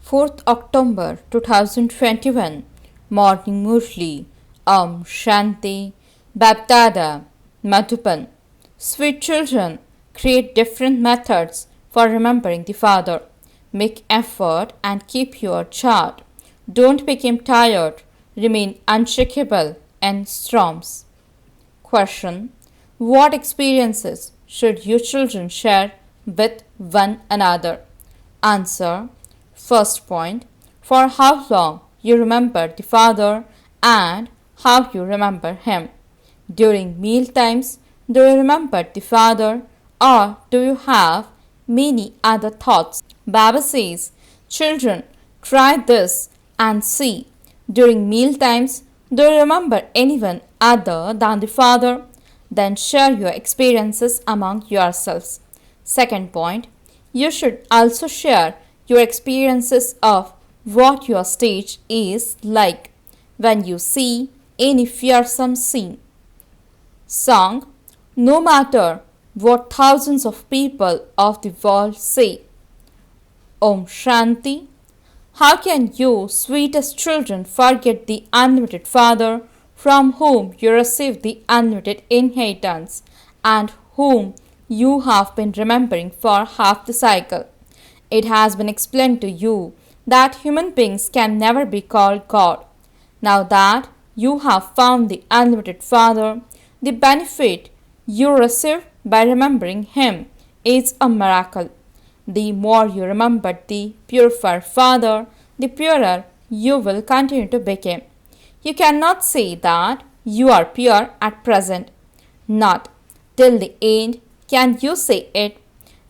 4th October 2021 Morning Murli Shanti BapDada Madhuban. Sweet children, create different methods for remembering the Father. Make effort and keep your chart. Don't become tired. Remain unshakable in storms. Question: what experiences should you children share with one another? Answer: first point, for how long you remember the Father and how you remember Him. During meal times, do you remember the Father or do you have many other thoughts? Baba says, children, try this and see. During meal times, do you remember anyone other than the Father? Then share your experiences among yourselves. Second point, you should also share your experiences of what your stage is like when you see any fearsome scene. Song: no matter what thousands of people of the world say. Om Shanti. How can you, sweetest children, forget the unlimited Father from whom you receive the unlimited inheritance and whom you have been remembering for half the cycle? It has been explained to you that human beings can never be called God. Now that you have found the unlimited Father, the benefit you receive by remembering Him is a miracle. The more you remember the purified Father, the purer you will continue to become. You cannot say that you are pure at present. Not till the end can you say it.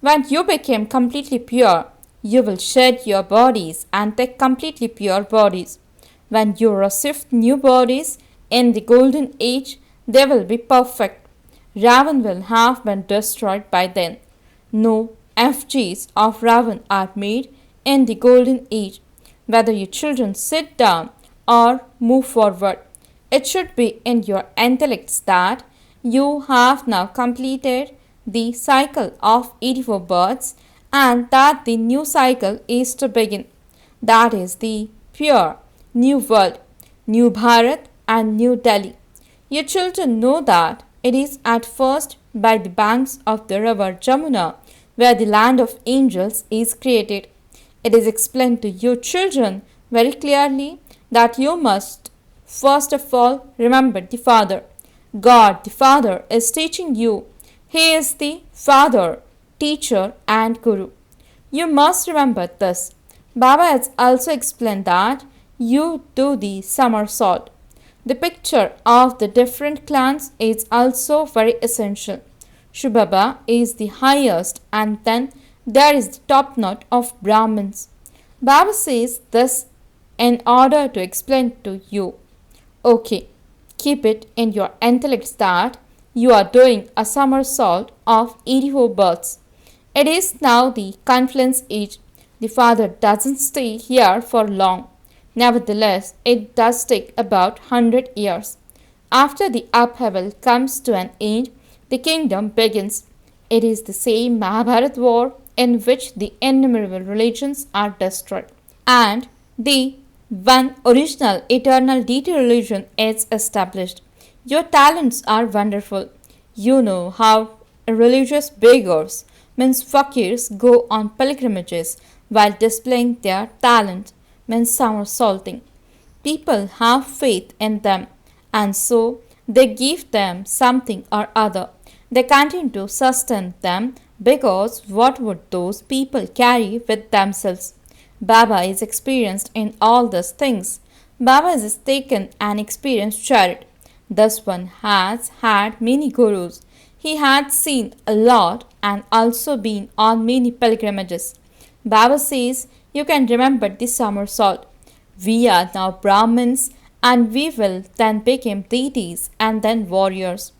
When you become completely pure, you will shed your bodies and take completely pure bodies. When you receive new bodies in the golden age, they will be perfect. Ravan will have been destroyed by then. No effigies of Ravan are made in the golden age. Whether you children sit down or move forward, it should be in your intellects that you have now completed the cycle of 84 births and that the new cycle is to begin. That is the pure new world, new Bharat and new Delhi. Your children know that it is at first by the banks of the river Jamuna where the land of angels is created. It is explained to you children very clearly that you must first of all remember the Father. God the Father is teaching you. He is the Father, teacher and Guru. You must remember this. Baba has also explained that you do the somersault. The picture of the different clans is also very essential. Shivbaba is the highest and then there is the top knot of Brahmins. Baba says this in order to explain to you. Okay, keep it in your intellects that you are doing a somersault of 84 births. It is now the confluence age. The Father doesn't stay here for long. Nevertheless, it does take about 100 years. After the upheaval comes to an end, the kingdom begins. It is the same Mahabharat war in which the innumerable religions are destroyed. And the one original eternal deity religion is established. Your talents are wonderful. You know how religious beggars, means fakirs, go on pilgrimages while displaying their talent, means somersaulting. People have faith in them and so they give them something or other. They continue to sustain them because what would those people carry with themselves? Baba is experienced in all these things. Baba is taken and experienced chariot. This one has had many gurus. He had seen a lot and also been on many pilgrimages. Baba says you can remember the somersault. We are now Brahmins and we will then become deities and then warriors.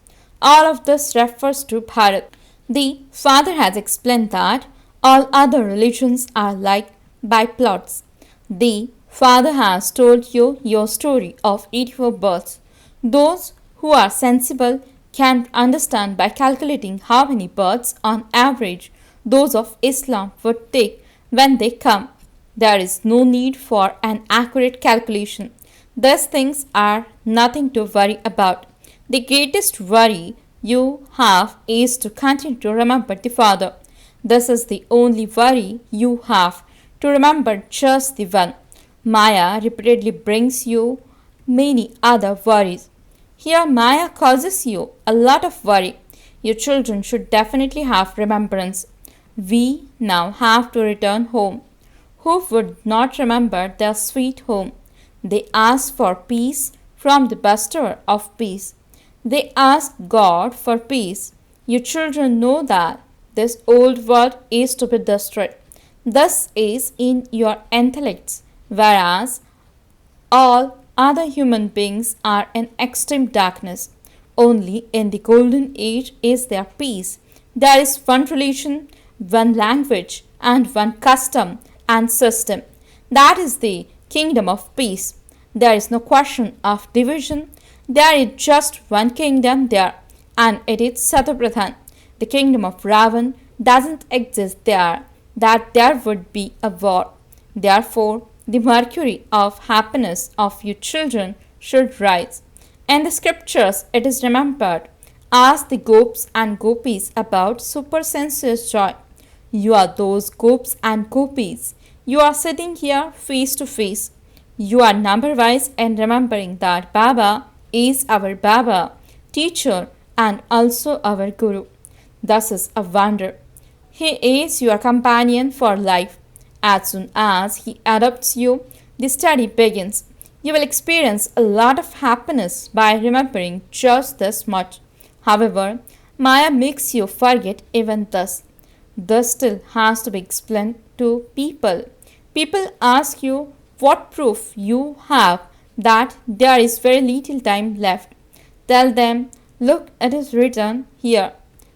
All of this refers to Bharat. The Father has explained that all other religions are like byplots. The Father has told you your story of 84 births. Those who are sensible can understand by calculating how many births on average those of Islam would take when they come. There is no need for an accurate calculation. These things are nothing to worry about. The greatest worry you have is to continue to remember the Father. This is the only worry you have, to remember just the one. Maya repeatedly brings you many other worries. Here, Maya causes you a lot of worry. Your children should definitely have remembrance. We now have to return home. Who would not remember their sweet home? They ask for peace from the bestower of peace. They ask God for peace. Your children know that this old world is to be destroyed. This is in your intellects, whereas all other human beings are in extreme darkness. Only in the golden age is there peace. There is one religion, one language, and one custom and system. That is the kingdom of peace. There is no question of division. There is just one kingdom there, and it is Satapradhan. The kingdom of Ravan doesn't exist there, that there would be a war. Therefore, the mercury of happiness of your children should rise. In the scriptures, it is remembered, ask the gopis and gopis about supersensuous joy. You are those gopis and gopis. You are sitting here face to face. You are number wise in remembering that Baba is our Baba, teacher, and also our Guru. This is a wonder. He is your companion for life. As soon as he adopts you, the study begins. You will experience a lot of happiness by remembering just this much. However, Maya makes you forget even this. This still has to be explained to people. People ask you what proof you have that there is very little time left. Tell them, look, it is written here.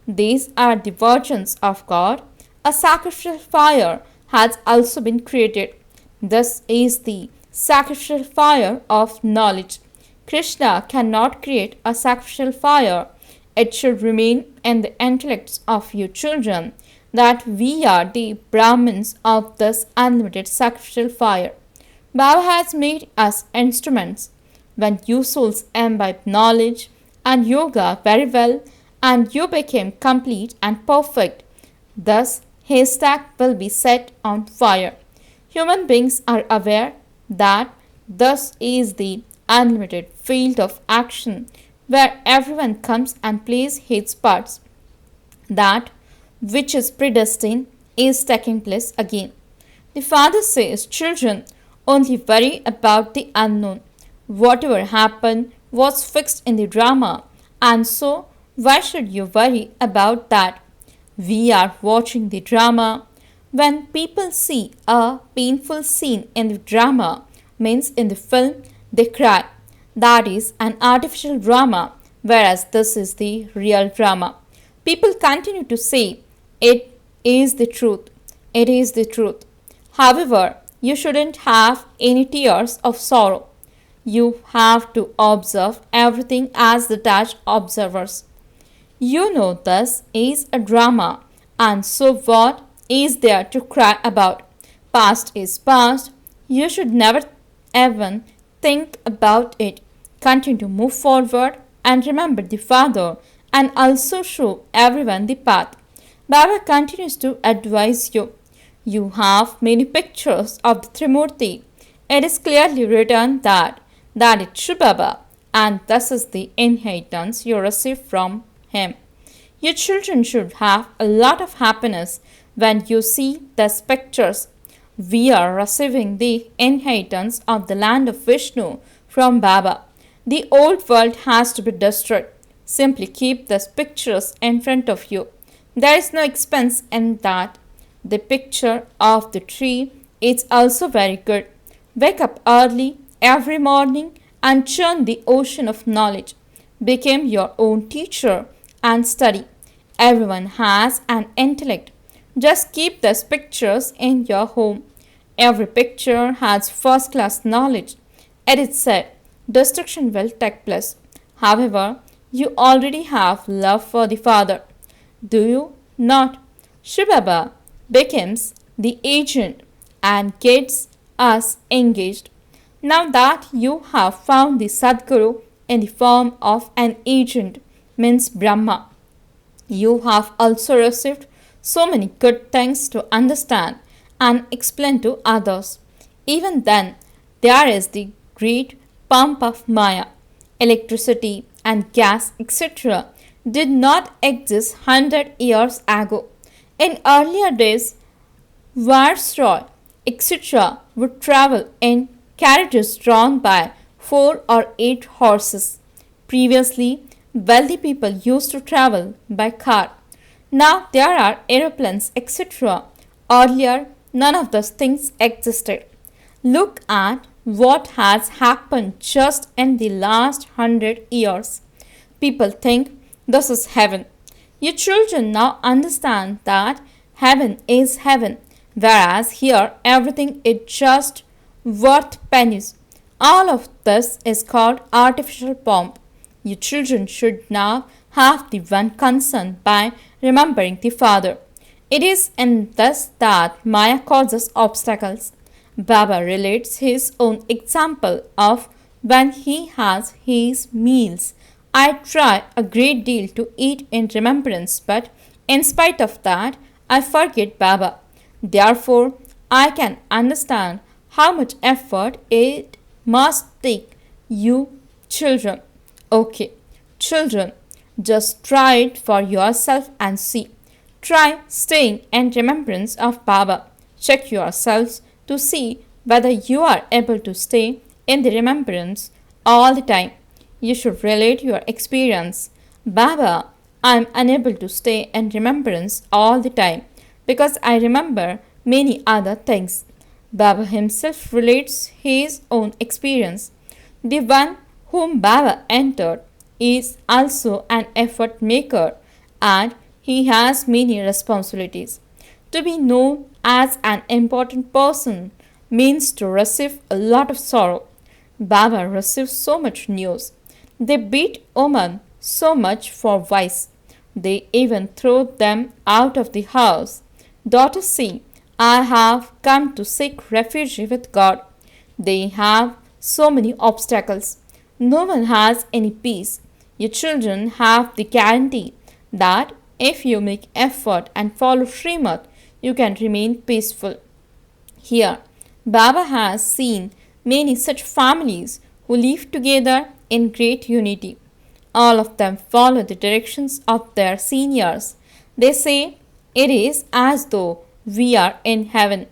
These are the virgins of God. A sacrificial fire has also been created. This is the sacrificial fire of knowledge. Krishna cannot create a sacrificial fire. It should remain in the intellects of your children that we are the Brahmins of this unlimited sacrificial fire. Baba has made us instruments. When you souls imbibe knowledge and yoga very well, and you became complete and perfect, thus haystack will be set on fire. Human beings are aware that this is the unlimited field of action where everyone comes and plays his parts. That which is predestined is taking place again. The father says, children, only worry about the unknown. Whatever happened was fixed in the drama, and so why should you worry about that? We are watching the drama. When people see a painful scene in the drama, means in the film, they cry. That is an artificial drama, whereas this is the real drama. People continue to say, it is the truth. It is the truth. However, you shouldn't have any tears of sorrow. You have to observe everything as detached observers. You know this is a drama, and so what is there to cry about? Past is past. You should never even think about it. Continue to move forward and remember the Father and also show everyone the path. Baba continues to advise you. You have many pictures of the Trimurti. It is clearly written that is shivbaba, and this is the inheritance you receive from him. Your children should have a lot of happiness when you see these pictures. We are receiving the inheritance of the land of Vishnu from Baba. The old world has to be destroyed. Simply keep these pictures in front of you. There is no expense in that. The picture of the tree is also very good. Wake up early every morning and churn the ocean of knowledge. Become your own teacher and study. Everyone has an intellect. Just keep these pictures in your home. Every picture has first-class knowledge. It is said, destruction will take place. However, you already have love for the Father. Do you not? Shivbaba becomes the agent and gets us engaged. Now that you have found the Sadguru in the form of an agent, means Brahma, you have also received so many good things to understand and explain to others. Even then, there is the great pump of Maya. Electricity and gas, etc., did not exist 100 years ago. In earlier days, Viceroy, etc., would travel in carriages drawn by 4 or 8 horses. Previously, wealthy people used to travel by car. Now there are aeroplanes, etc. Earlier, none of those things existed. Look at what has happened just in the last 100 years. People think this is heaven. Your children now understand that heaven is heaven, whereas here everything is just worth pennies. All of this is called artificial pomp. Your children should now have the one concern by remembering the Father. It is in this that Maya causes obstacles. Baba relates his own example of when he has his meals. I try a great deal to eat in remembrance, but in spite of that, I forget Baba. Therefore, I can understand how much effort it must take you children. Okay, children, just try it for yourself and see. Try staying in remembrance of Baba. Check yourselves to see whether you are able to stay in the remembrance all the time. You should relate your experience. Baba, I am unable to stay in remembrance all the time because I remember many other things. Baba himself relates his own experience. The one whom Baba entered is also an effort maker and he has many responsibilities. To be known as an important person means to receive a lot of sorrow. Baba receives so much news. They beat women so much for vice. They even throw them out of the house. Daughters say, I have come to seek refuge with God. They have so many obstacles. No one has any peace. Your children have the guarantee that if you make effort and follow Srimad, you can remain peaceful. Here, Baba has seen many such families who live together in great unity. All of them follow the directions of their seniors. They say it is as though we are in heaven.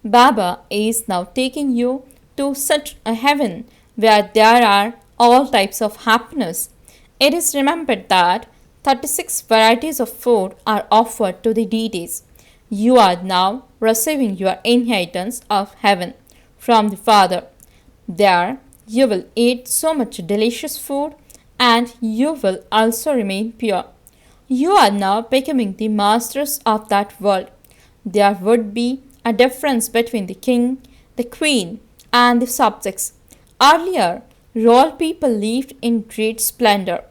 Baba is now taking you to such a heaven where there are all types of happiness. It is remembered that 36 varieties of food are offered to the deities. You are now receiving your inheritance of heaven from the Father. There you will eat so much delicious food and you will also remain pure. You are now becoming the masters of that world. There would be a difference between the king, the queen, and the subjects. Earlier, royal people lived in great splendor.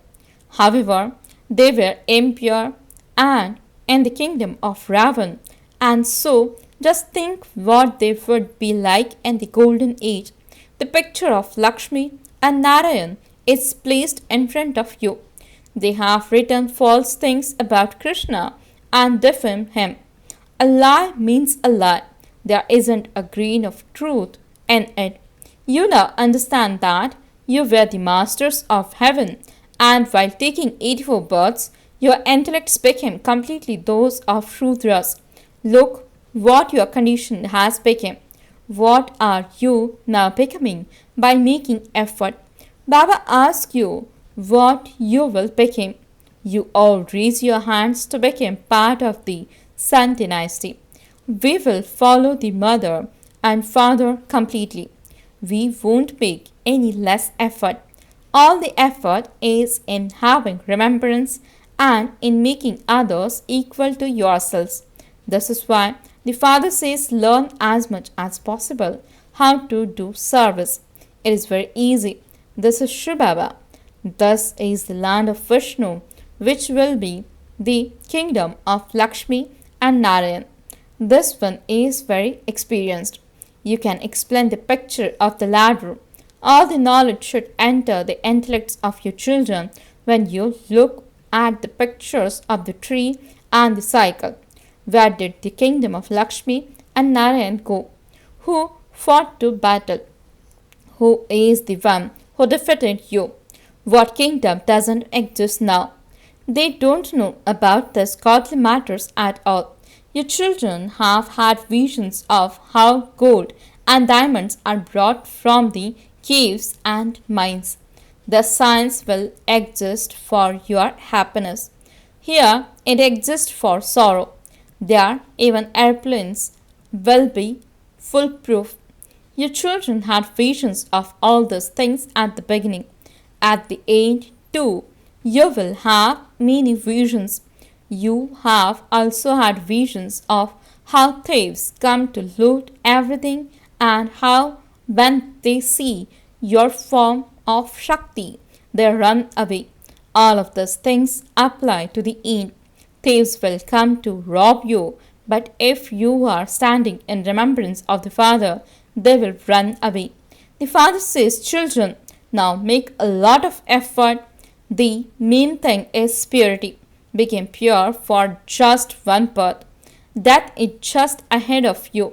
However, they were impure and in the kingdom of Ravan, and so just think what they would be like in the golden age. The picture of Lakshmi and Narayan is placed in front of you. They have written false things about Krishna and defame him. A lie means a lie. There isn't a grain of truth in it. You now understand that you were the masters of heaven, and while taking 84 births, your intellects became completely those of Shudras. Look what your condition has become. What are you now becoming by making effort? Baba asks you what you will become. You all raise your hands to become part of the Sun dynasty. We will follow the mother and father completely. We won't make any less effort. All the effort is in having remembrance and in making others equal to yourselves. This is why the Father says learn as much as possible how to do service. It is very easy. This is shivbaba. This is the land of Vishnu, which will be the kingdom of Lakshmi and Narayan. This one is very experienced. You can explain the picture of the ladder. All the knowledge should enter the intellects of your children when you look at the pictures of the tree and the cycle. Where did the kingdom of Lakshmi and Narayan go? Who fought to battle? Who is the one who defeated you? What kingdom doesn't exist now? They don't know about these godly matters at all. Your children have had visions of how gold and diamonds are brought from the caves and mines. The science will exist for your happiness. Here it exists for sorrow. There even airplanes will be foolproof. Your children had visions of all these things at the beginning. At the end, too, you will have many visions. You have also had visions of how thieves come to loot everything and how, when they see your form of Shakti, they run away. All of these things apply to the end. Thieves will come to rob you, but if you are standing in remembrance of the Father, they will run away. The Father says, children, now make a lot of effort. The main thing is purity. Become pure for just one birth. That is just ahead of you.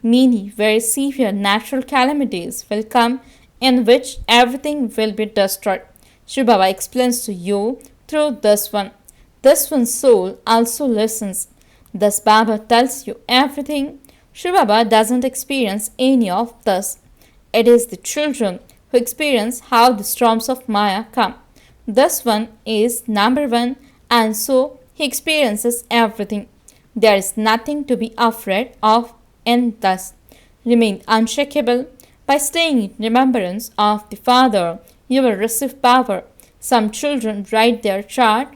Many very severe natural calamities will come in which everything will be destroyed. Shivbaba explains to you through this one. This one's soul also listens. Thus Baba tells you everything. Shivbaba doesn't experience any of this. It is the children who experience how the storms of Maya come. This one is number one, and so he experiences everything. There is nothing to be afraid of in this. Remain unshakable. By staying in remembrance of the Father, you will receive power. Some children write their chart,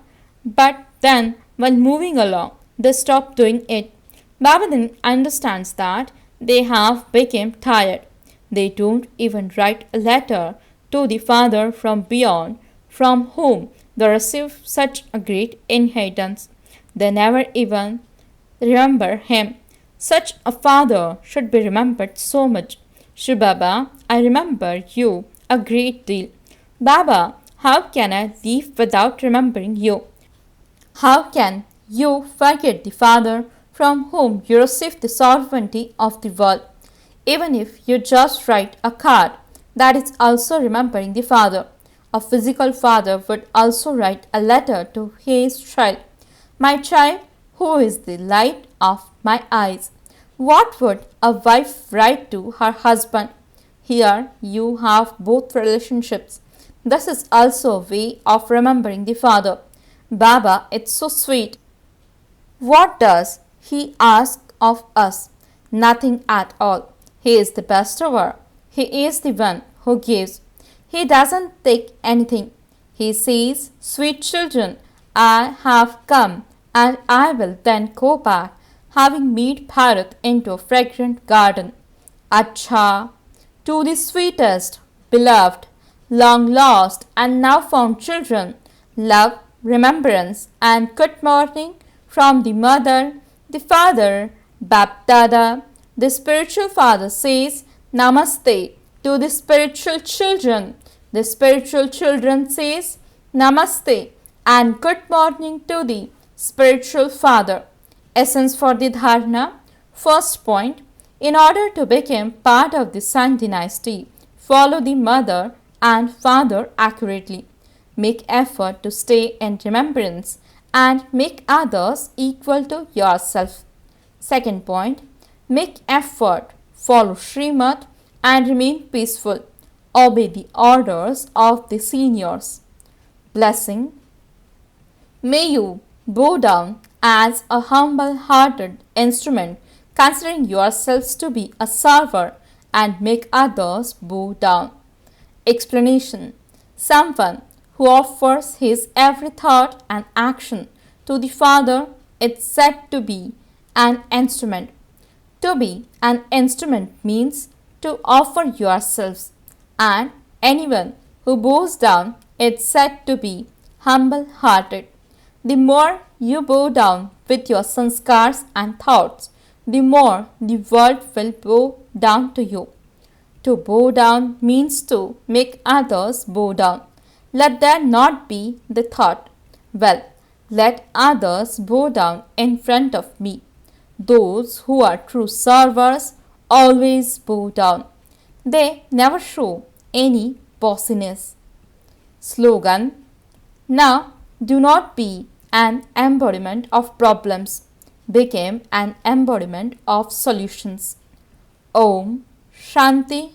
but then, while moving along, they stop doing it. Baba then understands that they have become tired. They don't even write a letter to the Father from beyond, from whom they receive such a great inheritance. They never even remember him. Such a father should be remembered so much. Shivbaba, I remember you a great deal. Baba, how can I live without remembering you? How can you forget the Father from whom you receive the sovereignty of the world? Even if you just write a card, that is also remembering the Father. A physical father would also write a letter to his child. My child, who is the light of my eyes. What would a wife write to her husband? Here you have both relationships. This is also a way of remembering the Father. Baba, it's so sweet. What does he ask of us? Nothing at all. He is the bestower. He is the one who gives. He doesn't take anything. He says, sweet children, I have come and I will then go back, having made Bharat into a fragrant garden. Acha, to the sweetest, beloved, long lost and now found children, love, remembrance and good morning from the mother, the father, BapDada. The spiritual father says Namaste to the spiritual children. The spiritual children says Namaste and good morning to the spiritual father. Essence for the dharana. First point, in order to become part of the Sun dynasty, follow the mother and father accurately. Make effort to stay in remembrance and make others equal to yourself. Second point, make effort, follow Srimad and remain peaceful. Obey the orders of the seniors. Blessing. May you bow down as a humble-hearted instrument, considering yourselves to be a server and make others bow down. Explanation. Someone who offers his every thought and action to the Father is said to be an instrument. To be an instrument means to offer yourselves, and anyone who bows down is said to be humble-hearted. The more you bow down with your sanskars and thoughts, the more the world will bow down to you. To bow down means to make others bow down. Let there not be the thought, well, let others bow down in front of me. Those who are true servers always bow down. They never show any bossiness. Slogan: now do not be an embodiment of problems, become an embodiment of solutions. Om Shanti